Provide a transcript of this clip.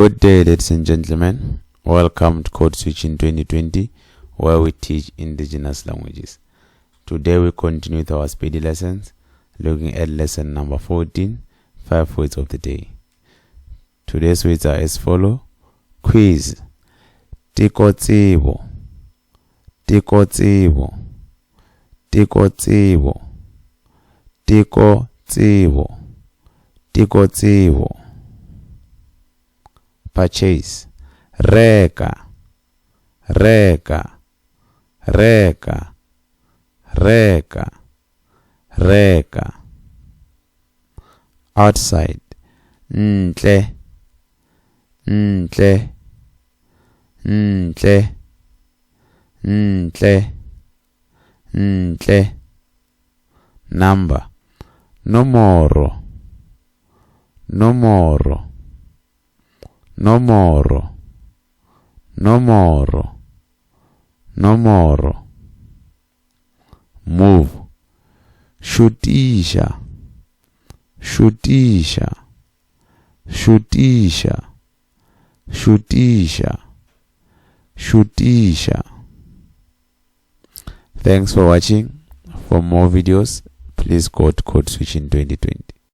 Good day, ladies and gentlemen. Welcome to Code Switching 2020, where we teach indigenous languages. Today we continue with our Sepedi lessons, looking at lesson number 14, 5 words of the day. Today's words are as follow. Quiz. Tikotsibo. Tikotsibo. Tikotsibo. Tikotsibo. Tikotsibo. Purchase. Reka. Reka. Reka. Reka. Reka. Outside. Ntle. Ntle. Ntle. Ntle. Ntle. Number. Nomoro. Nomoro. Nomoro. Nomoro. Nomoro. Move. Shutisha. Shutisha. Shutisha. Shutisha. Shutisha. Thanks for watching. For more videos, please go to Code Switching 2020.